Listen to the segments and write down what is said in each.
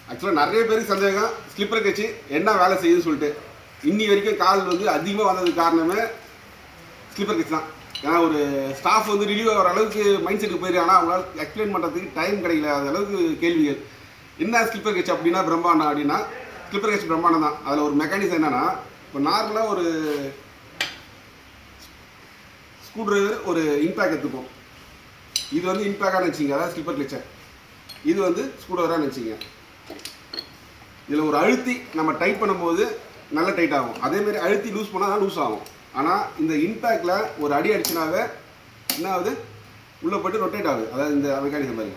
ஆக்சுவலாக நிறைய பேருக்கு சந்தேகம் ஸ்லிப்பர் கட்சி என்ன வேலை செய்யுதுன்னு சொல்லிட்டு. இன்னி வரைக்கும் கால் வந்து அதிகமாக வந்ததுக்கு காரணமே ஸ்லிப்பர் கட்சி தான். ஏன்னா ஒரு ஸ்டாஃப் வந்து ரிலீவ் ஆகிற அளவுக்கு மைண்ட் செட்டுக்கு போயிருக்காங்கன்னா அவங்களால எக்ஸ்பிளைன் பண்ணுறதுக்கு டைம் கிடைக்கல. அது அளவுக்கு கேள்விகள். என்ன ஸ்லிப்பர் கட்சி அப்படின்னா பிரம்மாண்டம் அப்படின்னா ஸ்லிப்பர் கட்சி பிரம்மாண்டம் தான். அதில் ஒரு மெக்கானிசம் என்னென்னா, இப்போ நார்மலாக ஒரு ஸ்க்ரூ டிரைவர் ஒரு இம்பேக்ட் எடுத்துப்போம். இது வந்து இம்பேக்டாக வச்சுங்க, அதாவது ஸ்லிப்பர் கிளச்சை. இது வந்து ஸ்க்ரூ டிரைவராக வச்சுங்க. இதில் ஒரு அழுத்தி நம்ம டைட் பண்ணும்போது நல்லா டைட் ஆகும். அதேமாரி அழுத்தி லூஸ் பண்ணால் தான் லூஸ் ஆகும். ஆனால் இந்த இம்பேக்டில் ஒரு அடி அடிச்சுனாவே என்ன ஆகுது, உள்ளே போய்ட்டு ரொட்டேட் ஆகுது. அதாவது இந்த மெக்கானிசம் மாதிரி.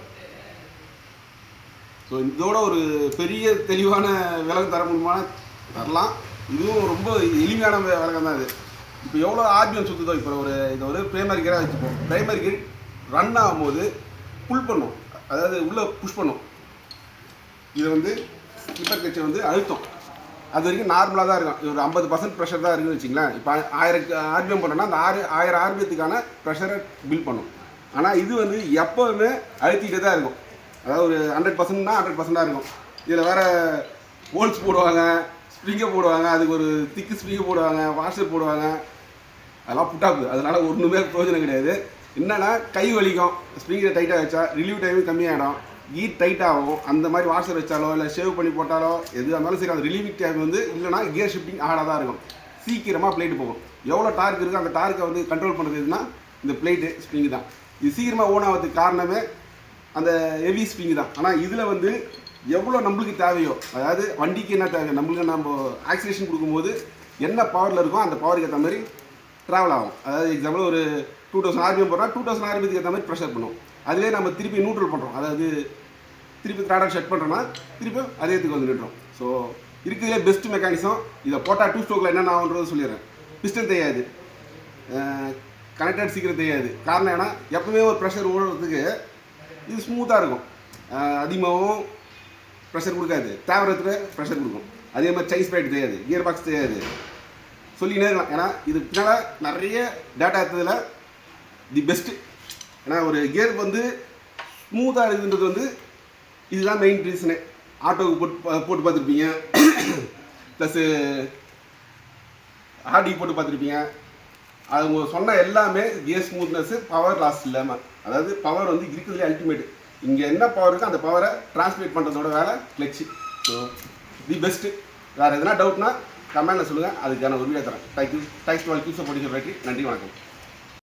ஸோ இதோட ஒரு பெரிய தெளிவான விலங்கு தர முடியுமான தரலாம். இதுவும் ரொம்ப எளிமையான விலகம் தான் இது. இப்போ எவ்வளோ ஆர்பிஎம் சுற்றுதோ, இப்போ இதை ஒரு பிரைமரி கியராக வச்சுப்போம். பிரைமரி கியர் ரன் ஆகும்போது புல் பண்ணும், அதாவது உள்ளே புஷ் பண்ணும். இதை வந்து ஸ்லிப்பர் கிளச்சை வந்து அழுத்தம். அது வரைக்கும் நார்மலாக தான் இருக்கும். இது ஒரு 50% ப்ரெஷர் தான் இருக்குன்னு வச்சிங்களேன். இப்போ 1000 ஆர்பிஎம் பண்ணோன்னா அந்த 1000 ஆர்பிஎத்துக்கான ப்ரெஷரை பில்ட் பண்ணும். ஆனால் இது வந்து எப்போவுமே அழுத்திக்கிட்டே தான் இருக்கும். அதாவது ஒரு 100%னா 100%ஆக இருக்கும். இதில் வேறு ஹோல்ஸ் போடுவாங்க, ஸ்ப்ரிங்கை போடுவாங்க, அதுக்கு ஒரு திக்கு ஸ்ப்ரிங்கை போடுவாங்க, வாஷர் போடுவாங்க. அதெல்லாம் புட்டாப்பு. அதனால் ஒன்றுமே பிரயோஜனம் கிடையாது. என்னென்னா கை வலிக்கும். ஸ்ப்ரிங்கை டைட்டாக வச்சா ரிலீவ் டைமும் கம்மியாகிடும், கீட் டைட் ஆகும். அந்த மாதிரி வாஷர் வச்சாலோ இல்லை ஷேவ் பண்ணி போட்டாலோ எது இருந்தாலும் சரி, அந்த ரிலீவிங் டைம் வந்து இல்லைனா கியர் ஷிஃப்டிங் ஆடாக தான் இருக்கும். சீக்கிரமாக பிளேட்டு போகும். எவ்வளோ டார்க் இருக்குது அந்த டார்க்கை வந்து கண்ட்ரோல் பண்ணுறது எதுனா இந்த பிளேட்டு ஸ்ப்ரிங்கு தான். இது சீக்கிரமாக ஓன் ஆகிறதுக்கு காரணமே அந்த ஹெவி ஸ்ப்ரிங்கு தான். ஆனால் இதில் வந்து எவ்வளோ நம்மளுக்கு தேவையோ, அதாவது வண்டிக்கு என்ன தேவையோ, நம்மளுக்கு நம்ம ஆக்சிலேஷன் கொடுக்கும்போது என்ன பவரில் இருக்கோ அந்த பவருக்கு ஏற்ற மாதிரி ட்ராவல் ஆகும். அதாவது எக்ஸாம்பிள் ஒரு 2000 ஆர்பிஎம் போடுறோம், 2000 ஆர்பிஎத்துக்கு ஏற்ற மாதிரி ப்ரெஷர் பண்ணும். அதிலே நம்ம திருப்பி நியூட்ரல் பண்ணுறோம், அதாவது திருப்பி த்ராடல் செட் பண்ணுறோன்னா திருப்பி அதே இடத்துக்கு வந்து நின்றோம். ஸோ இருக்கிறதுலே பெஸ்ட் மெக்கானிசம். இதை போட்டால் 2 ஸ்ட்ரோக்கில் என்னென்ன ஆகுன்றது சொல்லிடுறேன். பிஸ்டன் தெரியாது, கனெக்டட் சீக்கிரம் தெரியாது. காரணம் ஏன்னா எப்பவுமே ஒரு ப்ரெஷர் ஓடுறதுக்கு இது ஸ்மூத்தாக இருக்கும். அதிகமாகவும் ப்ரெஷர் கொடுக்காது, தேவைறதுக்கு ப்ரெஷர் கொடுக்கும். அதே மாதிரி சைஸ் பிளேட் தெரியாது, கியர் பாக்ஸ் தெரியாது, சொல்லினே இருக்கலாம். ஏன்னா இது பின்னால் நிறைய டேட்டா எடுத்ததில் தி பெஸ்ட்டு. ஏன்னா ஒரு கியர் வந்து ஸ்மூத்தாக இருக்குன்றது வந்து இதுதான் மெயின் ரீசனு. ஆட்டோவுக்கு போட்டு பார்த்துருப்பீங்க, ப்ளஸ்ஸு ஆர்டி போட்டு பார்த்துருப்பீங்க. அவங்க சொன்ன எல்லாமே கியர் ஸ்மூத்னஸ்ஸு, பவர் லாஸ் இல்லாமல். அதாவது பவர் வந்து இருக்கிறதுலே அல்டிமேட். இங்கே என்ன பவர் இருக்கோ அந்த பவரை டிரான்ஸ்லேட் பண்ணுறதோட வேலை கிளச்சு. So the best. வேறு எதனா டவுட்னா கமெண்டில் சொல்லுங்கள், அதுக்கான ஒரு வீடியோ தரேன். Thank you. Thanks to all. Keep supporting your battery. நன்றி, வணக்கம்.